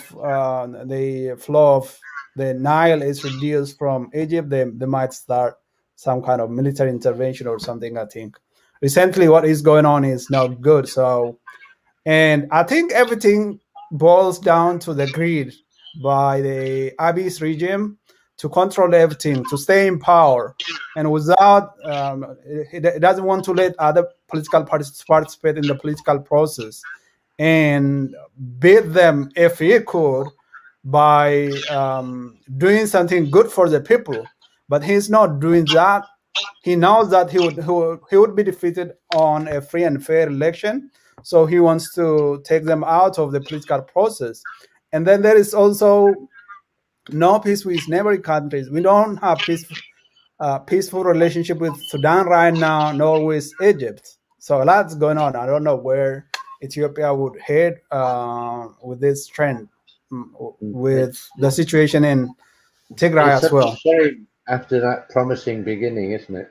Speaker 1: the flow of the Nile is reduced from Egypt, they might start some kind of military intervention or something. I think recently what is going on is not good. So, and I think everything boils down to the greed by the Abyss regime to control everything, to stay in power, and without it doesn't want to let other political parties participate in the political process and beat them if he could by doing something good for the people. But he's not doing that. He knows that he would be defeated on a free and fair election, so he wants to take them out of the political process. And then there is also no peace with neighboring countries. We don't have peaceful relationship with Sudan right now, nor with Egypt. So a lot's going on. I don't know where Ethiopia would head with this trend, with the
Speaker 2: It's
Speaker 1: situation in Tigray
Speaker 2: it's
Speaker 1: as
Speaker 2: such a
Speaker 1: well.
Speaker 2: shame after that promising beginning, isn't it?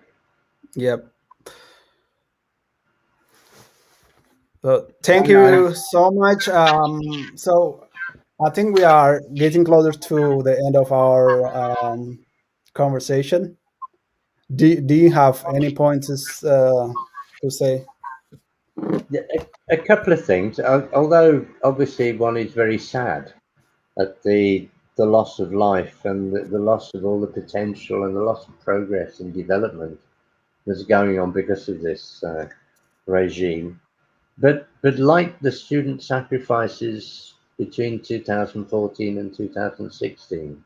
Speaker 1: Yep. So thank you so much. So I think we are getting closer to the end of our conversation. Do you have any points to say?
Speaker 2: Yeah, a couple of things. Although obviously one is very sad at the loss of life and the loss of all the potential and the loss of progress and development that's going on because of this regime. But like the student sacrifices between 2014 and 2016,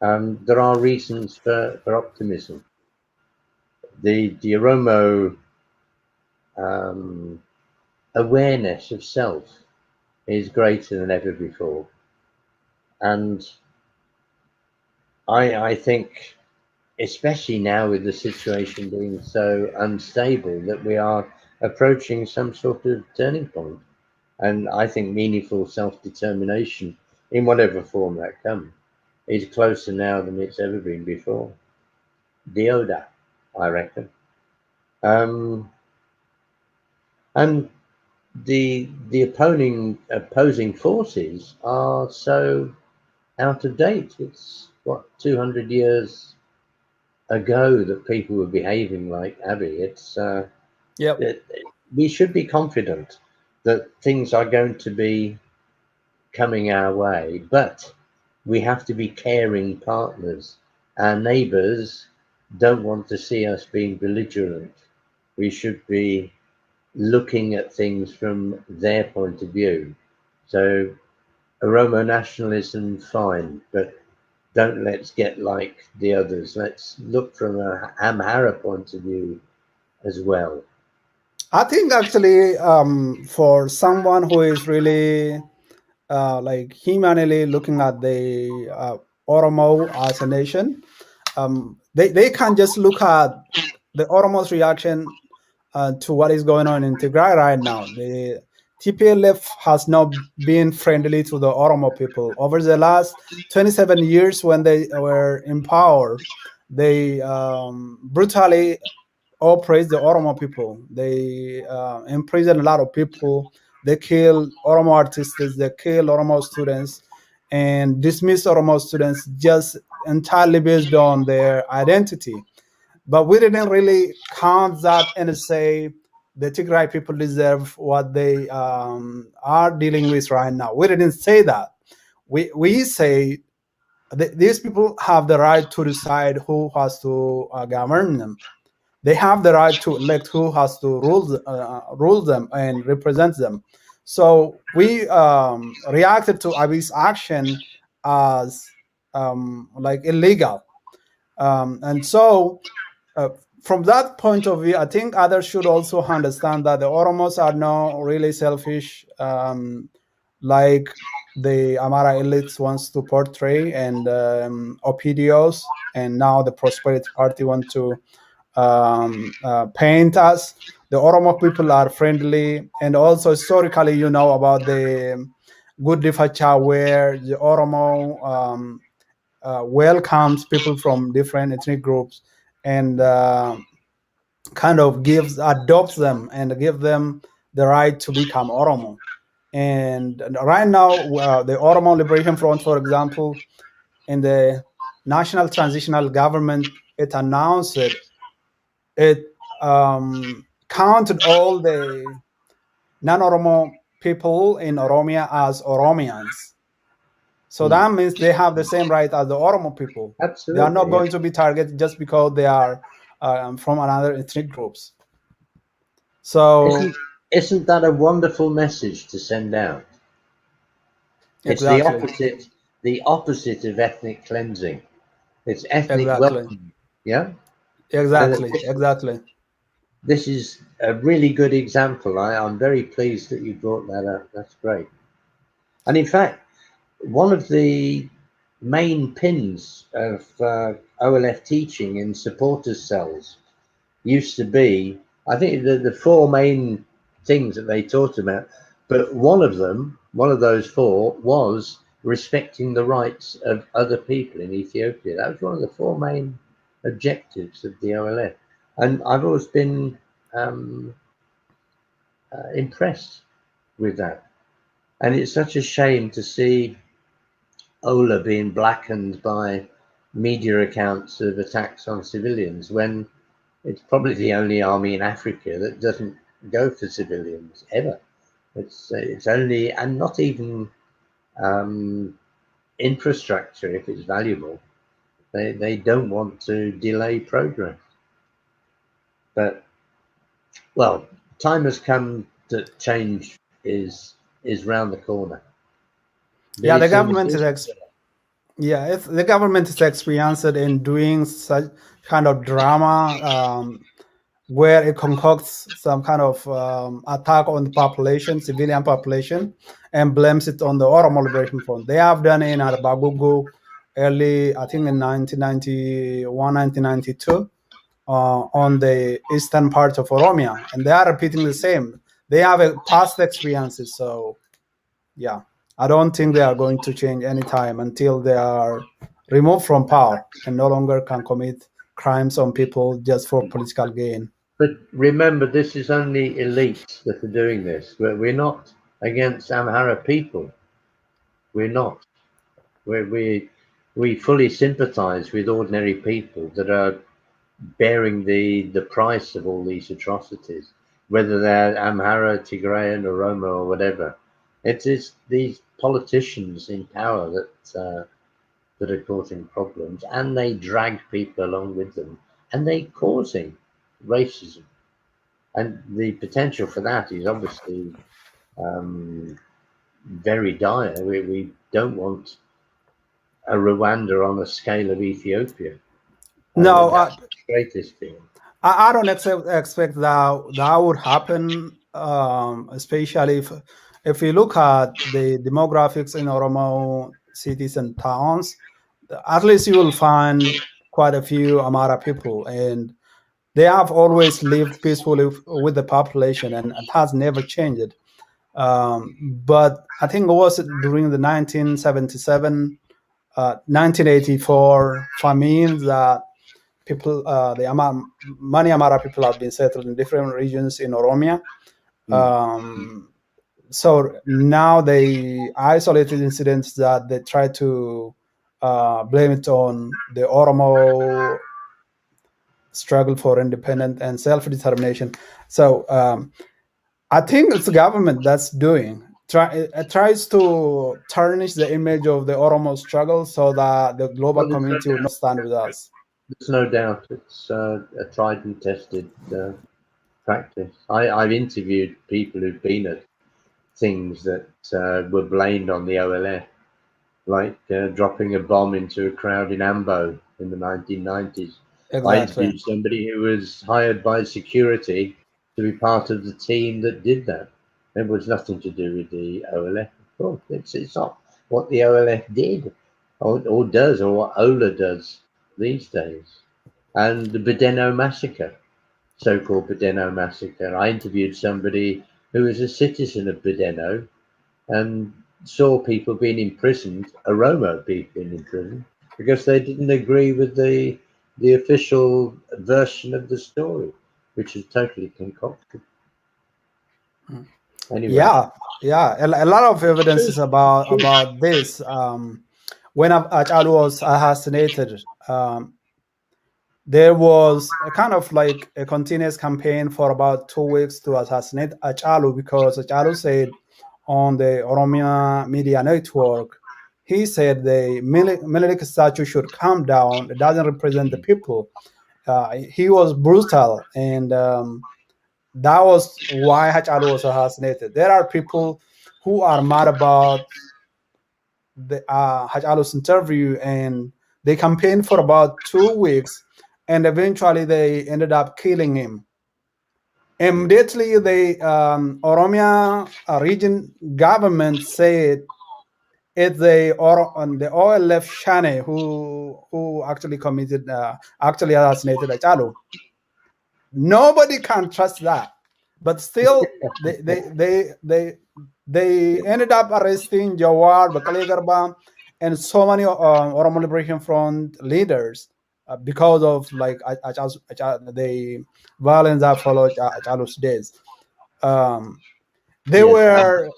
Speaker 2: there are reasons for optimism. The Oromo um, awareness of self is greater than ever before, and I think, especially now with the situation being so unstable, that we are approaching some sort of turning point. And I think meaningful self-determination, in whatever form that comes, is closer now than it's ever been before. Dioda, I reckon. Um, and the opposing forces are so out of date. It's what, 200 years ago that people were behaving like Abbey.
Speaker 1: Yep.
Speaker 2: We should be confident that things are going to be coming our way, but we have to be caring partners. Our neighbours don't want to see us being belligerent. We should be looking at things from their point of view. So, Oromo nationalism, fine, but don't let's get like the others. Let's look from an Amhara point of view as well.
Speaker 1: I think actually, for someone who is really like humanly looking at the Oromo as a nation, they can just look at the Oromo's reaction to what is going on in Tigray right now. The TPLF has not been friendly to the Oromo people. Over the last 27 years when they were in power, they brutally oppress the Oromo people. They imprison a lot of people. They kill Oromo artists. They kill Oromo students, and dismiss Oromo students just entirely based on their identity. But we didn't really count that and say the Tigray people deserve what they are dealing with right now. We didn't say that. We say these people have the right to decide who has to govern them. They have the right to elect who has to rule them and represent them. So we reacted to Abiy's action as like illegal, and so from that point of view, I think others should also understand that the Oromos are not really selfish, like the Amhara elites wants to portray, and OPDOs, and now the Prosperity Party want to paint us. The Oromo people are friendly, and also historically, you know about the good Difacha, where the Oromo welcomes people from different ethnic groups, and kind of adopts them and give them the right to become Oromo. And right now, the Oromo Liberation Front, for example, in the National Transitional Government, it announced it counted all the non-Oromo people in Oromia as Oromians. So
Speaker 2: Hmm.
Speaker 1: that means they have the same right as the Oromo people. They are not
Speaker 2: Absolutely, yeah.
Speaker 1: going to be targeted just because they are from another ethnic groups. So
Speaker 2: Isn't that a wonderful message to send out? It's
Speaker 1: exactly,
Speaker 2: the opposite of ethnic cleansing. It's ethnic
Speaker 1: exactly,
Speaker 2: welcoming. Yeah, and
Speaker 1: exactly, exactly.
Speaker 2: this is a really good example. I'm very pleased that you brought that up. That's great. And in fact, one of the main pins of OLF teaching in supporters cells used to be, I think, the four main things that they taught about, but one of those four was respecting the rights of other people in Ethiopia. That was one of the four main objectives of the OLF. And I've always been um, impressed with that. And it's such a shame to see Ola being blackened by media accounts of attacks on civilians when it's probably the only army in Africa that doesn't go for civilians ever. It's only, and not even um, infrastructure if it's valuable. They don't want to delay progress. But well, time has come that change is round the corner.
Speaker 1: Yeah,
Speaker 2: Very
Speaker 1: the
Speaker 2: soon it
Speaker 1: government is
Speaker 2: is.
Speaker 1: the government is experienced in doing such kind of drama, where it concocts some kind of attack on the population, civilian population, and blames it on the Oromo Liberation Front. They have done it in Arbagugu early, I think in 1991, 1992, on the eastern part of Oromia, and they are repeating the same. They have a past experiences, so yeah, I don't think they are going to change anytime until they are removed from power and no longer can commit crimes on people just for political gain.
Speaker 2: But remember, this is only elites that are doing this. We're not against Amhara people. We're not. We fully sympathise with ordinary people that are bearing the price of all these atrocities, whether they're Amhara, Tigrayan, Oromo, or whatever. It is these politicians in power that are causing problems, and they drag people along with them, and they're causing racism. And the potential for that is obviously um, very dire. We don't want a Rwanda on the scale of Ethiopia.
Speaker 1: No,
Speaker 2: That's the greatest fear.
Speaker 1: I don't expect that would happen, especially if we look at the demographics in Oromo cities and towns. At least you will find quite a few Amara people, and they have always lived peacefully with the population, and it has never changed. But I think it was during the 1977, 1984 famine that people, many Amara people have been settled in different regions in Oromia.
Speaker 2: Mm.
Speaker 1: So now they isolated incidents that they try to blame it on the Oromo struggle for independence and self-determination. So I think it's the government that's doing. It tries to tarnish the image of the Oromo struggle so that the global
Speaker 2: Well, there's no
Speaker 1: community would not stand with
Speaker 2: doubt.
Speaker 1: us.
Speaker 2: There's no doubt it's a tried and tested practice. I've interviewed people who've been at things that were blamed on the OLF, like dropping a bomb into a crowd in Ambo in the 1990s. I
Speaker 1: Exactly.
Speaker 2: interviewed somebody who was hired by security to be part of the team that did that. It was nothing to do with the OLF. Of course, it's not what the OLF did or does or what Ola does these days. And the Badeno massacre, so-called Badeno massacre. I interviewed somebody who was a citizen of Badeno and saw people being imprisoned, Oromo people being imprisoned, because they didn't agree with the official version of the story, which is totally concocted. Anyway,
Speaker 1: Yeah, yeah. A lot of evidence
Speaker 2: truth,
Speaker 1: is about
Speaker 2: truth.
Speaker 1: this. When Achalu was assassinated, there was a kind of like a continuous campaign for about 2 weeks to assassinate Achalu because Achalu said on the Oromia media network, he said the Menelik statue should come down. It doesn't represent the people. He was brutal, and that was why Hachalu was assassinated. There are people who are mad about the Hachalu's interview, and they campaigned for about 2 weeks, and eventually they ended up killing him. Immediately, the Oromia region government said it's the OLF Shane who actually actually assassinated Hachalu. Nobody can trust that. But still, they ended up arresting Jawar, Bakali Garba, and so many Oromo Liberation Front leaders because of like the violence that followed Achalu's days. They were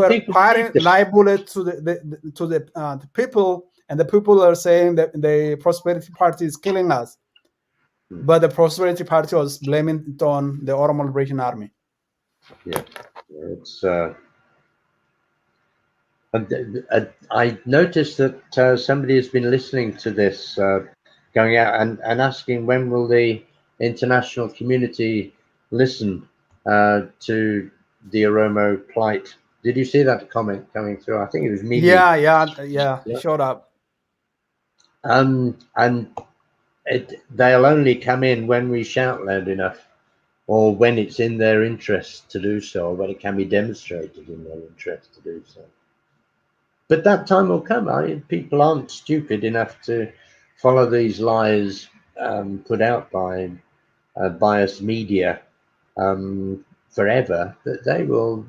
Speaker 2: people
Speaker 1: quite
Speaker 2: believe this.
Speaker 1: liable to the people, and the people are saying that the Prosperity Party is killing us, but the Prosperity Party was blaming it on the Oromo Liberation Army.
Speaker 2: Yeah, it's. I noticed that somebody has been listening to this, going out and asking when will the international community listen to the Oromo plight. Did you see that comment coming through? I think it was Mimi.
Speaker 1: Yeah, showed up.
Speaker 2: And they'll only come in when we shout loud enough, or when it's in their interest to do so, or when it can be demonstrated in their interest to do so. But that time will come. People aren't stupid enough to follow these lies put out by biased media forever. That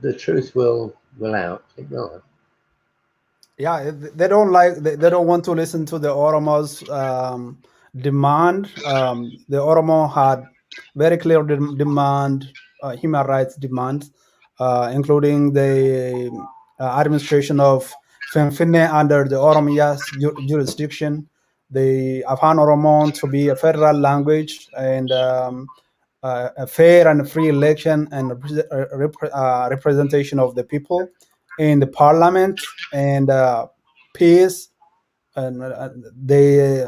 Speaker 2: the truth will out. It will.
Speaker 1: Yeah, they don't like. They don't want to listen to the Oromo's demand. The Oromo had very clear demand, human rights demands, including the administration of Finfinne under the Oromia's jurisdiction, the Afan Oromo to be a federal language, and a fair and free election and representation of the people in the parliament, and peace, and they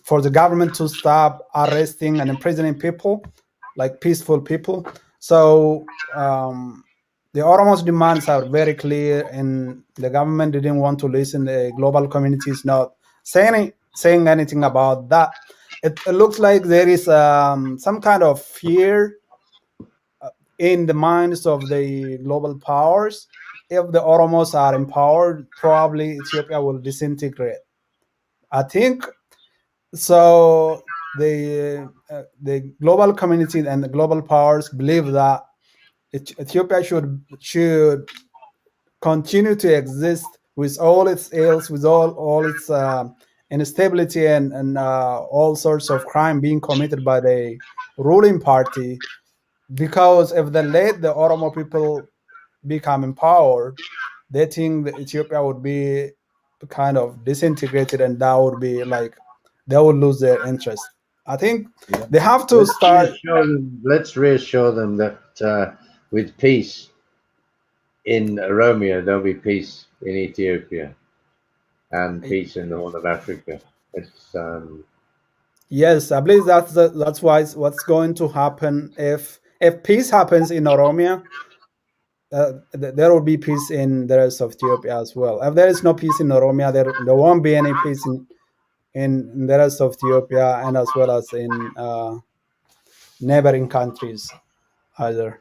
Speaker 1: for the government to stop arresting and imprisoning people, like peaceful people. So the Oromos demands are very clear, and the government didn't want to listen. The global community is not saying anything about that. It looks like there is some kind of fear in the minds of the global powers. If the Oromos are empowered, probably Ethiopia will disintegrate. I think so. The global community and the global powers believe that Ethiopia should continue to exist with all its ills, with all its instability and all sorts of crime being committed by the ruling party. Because if they let the Oromo people become empowered, they think that Ethiopia would be kind of disintegrated, and that would be like they would lose their interest. I think they have to start.
Speaker 2: Let's reassure them that with peace in Oromia, there'll be peace in Ethiopia and peace in the Horn of Africa. It's
Speaker 1: Yes, I believe that's why what's going to happen if peace happens in Oromia. There will be peace in the rest of Ethiopia as well. If there is no peace in Oromia, there won't be any peace in the rest of Ethiopia, and as well as in neighboring countries either.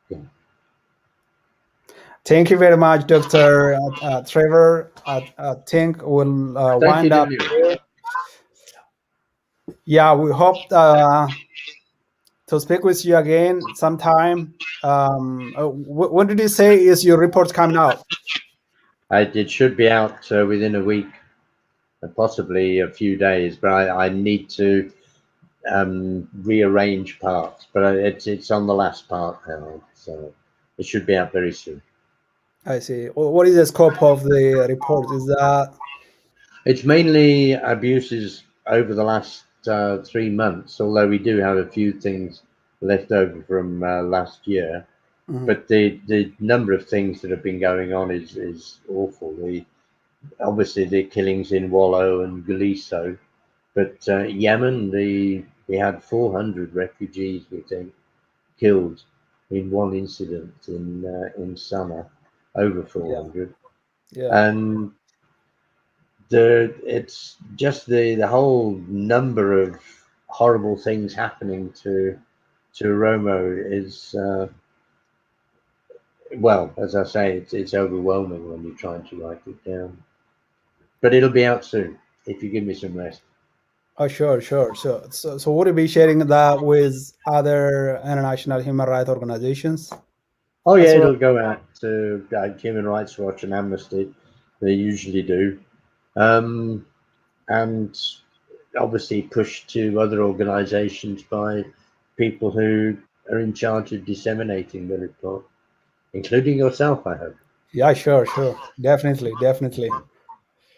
Speaker 2: yeah.
Speaker 1: Thank you very much, Dr. Trevor. I think we'll wind up here. Yeah, we hope to speak with you again sometime. When did you say is your report coming out?
Speaker 2: It should be out within a week, possibly a few days, but I need to rearrange parts. But it's on the last part now, so it should be out very soon.
Speaker 1: I see. What is the scope of the report? Is that
Speaker 2: it's mainly abuses over the last 3 months, although we do have a few things left over from last year. But the number of things that have been going on is awful. Obviously the killings in Wallo and Galiso, but Yemen, we had 400 refugees, we think, killed in one incident in summer, over 400.
Speaker 1: Yeah.
Speaker 2: And it's just the whole number of horrible things happening to Romo is well, as I say, it's overwhelming when you're trying to write it down. But it'll be out soon if you give me some rest.
Speaker 1: Oh, sure. So would you be sharing that with other international human rights organizations?
Speaker 2: Oh yeah,
Speaker 1: Well?
Speaker 2: it'll go out to Human Rights Watch and Amnesty. They usually do, and obviously pushed to other organisations by people who are in charge of disseminating the report, including yourself, I hope.
Speaker 1: Yeah, sure. Definitely.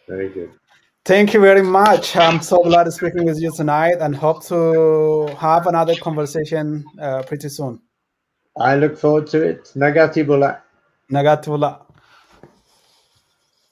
Speaker 2: Very good.
Speaker 1: Thank you very much. I'm so glad speaking with you tonight and hope to have another conversation pretty soon.
Speaker 2: I look forward to it. Nagati Bula.
Speaker 1: Nagatula.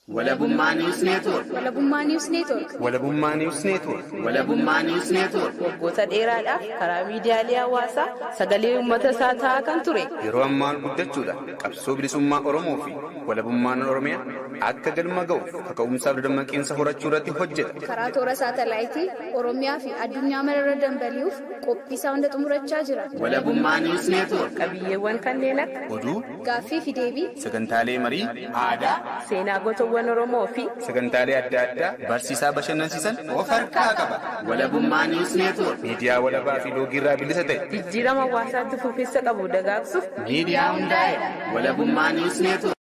Speaker 3: Walabummaa News Network.
Speaker 4: Walabummaa News Network.
Speaker 3: Walabummaa News Network. Walabummaa News Network.
Speaker 5: Waggoota dheeraadhaaf karaa miidiyaalee hawaasaa sagalee uummata isaa ta'aa kan ture.
Speaker 3: Yeroo ammaa guddachuudha. Qabsoo bilisummaa Oromoo fi walabummaan Oromiyaa akka galma ga'uuf kaka'umsaaf dammaqinsa horachuu irratti hojjeta.
Speaker 4: Karaa toora saatalaayitii Oromiyaa fi addunyaa mararra dambali'uuf qophii isaa hunda xumurachaa jira.
Speaker 3: Walabummaa News Network.
Speaker 5: Qabiyyeewwan kanneen akka
Speaker 3: oduu,
Speaker 4: gaaffii fi deebii,
Speaker 3: sagantaalee marii, aadaa,
Speaker 5: seenaa gootawwan Oromoo fi
Speaker 3: sagantaalee adda addaa barsiisaa bashannansiisan of harkaa qaba. Walabummaa News Network. Miidiyaa walabaa fi loogii irraa bilisa ta'e.
Speaker 5: jijjiirama hawaasaatti fufiinsa qabu dagaagsuuf
Speaker 3: miidiyaa hundaa'e. Walabummaa News Network.